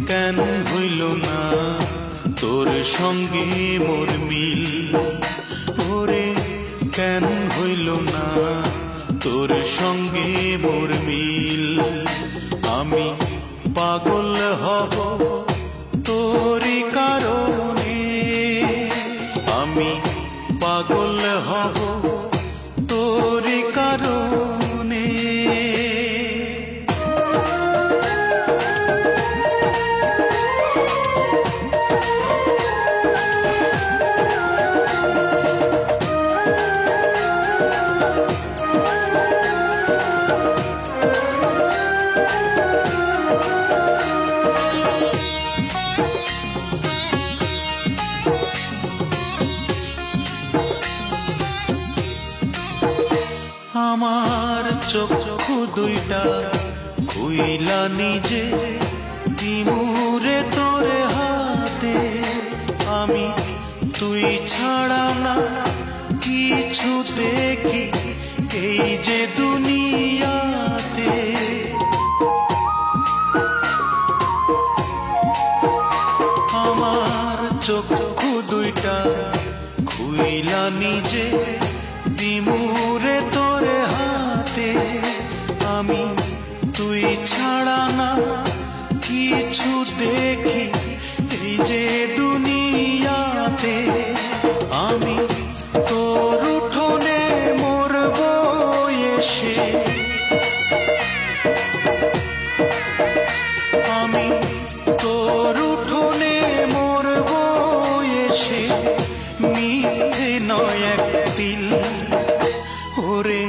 কেন হইল না তোর সঙ্গে মোর মিল, ওরে কেন হইল না তোর সঙ্গে মোর মিল। আমি পাগল হব তোরই কারণে, আমি পাগল হব তোরই কারণে। আমার চক্ষু দুইটা খুইলা নিজে দিমুরে তোরে হাতে, আমি তুই ছাড়া না কিছু দেখি এই যে দুনিয়াতে। আমার চক্ষু দুইটা খুইলা নিজে দিমুরে তোরে হাতে, আমি তুই ছাড়া না কিছু দেখি এই যে দুনিয়াতে। আমি তোর উঠোনে মরব এসে, আমি তোর উঠোনে মরব এসে, মিথ্যে নয় একদিন। ওরে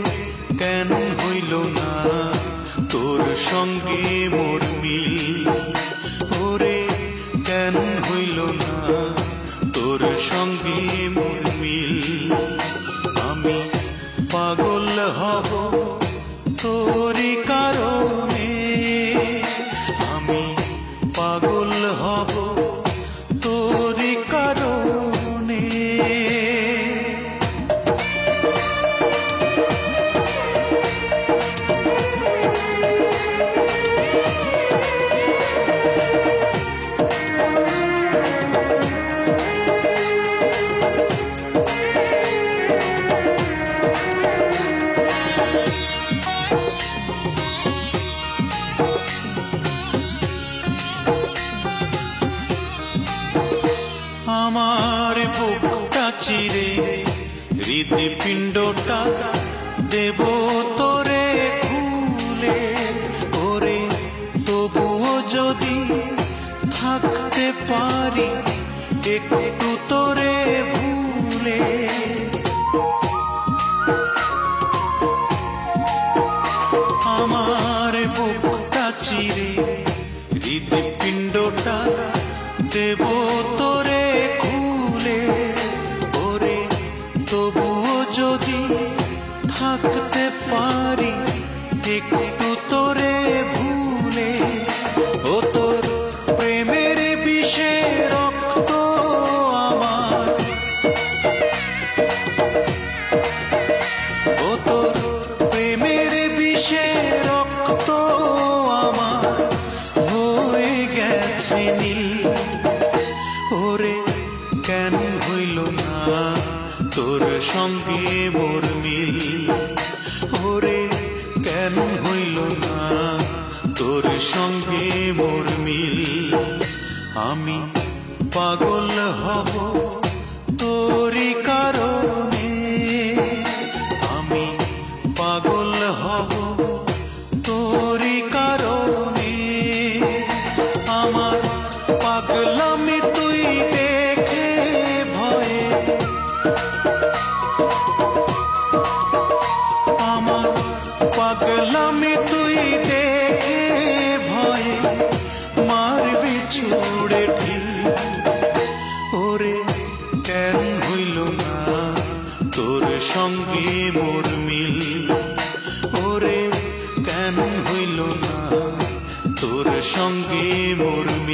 কেন হইল না তোর সঙ্গে মোর মিল, ওরে কেন হইল না তোর সঙ্গে মোর মিল। আমি পাগল হব তোরই কারণে, আমি পাগল হব তোরই কারণে। আমার বুকটা চিরে হৃদপিণ্ডটা দেব তোরে খুলে, ওরে তবুও যদি থাকতে পারি একটু তোরে ভুলে। আমার বুকটা চিরে হৃদপিণ্ডটা দেব তোরে খুলে, ওরে তবুও যদি থাকতে পারি একটু তোরে ভুলে। ও তোর প্রেমের বিষে রক্ত আমার, ও তোর প্রেমের বিষে রক্ত আমার হয়ে গেছে নীল। ওরে কেন হইল না তোর সঙ্গে মোর মিল, ওরে কেন হইল না তোর সঙ্গে মোর মিল। আমি পাগল হব তোরই কারণে, আমি পাগল হব তোরই কারণে। আমার পাগলামি তুই দেখে ভয়ে, আমার পাগলামি তুই দেখে ভয়ে মারবি ছুড়ে ঢিল। ওরে কেন হইল না তোর সঙ্গে মোর মিল, ওরে কেন হইল না তোর সঙ্গে মোর মিল।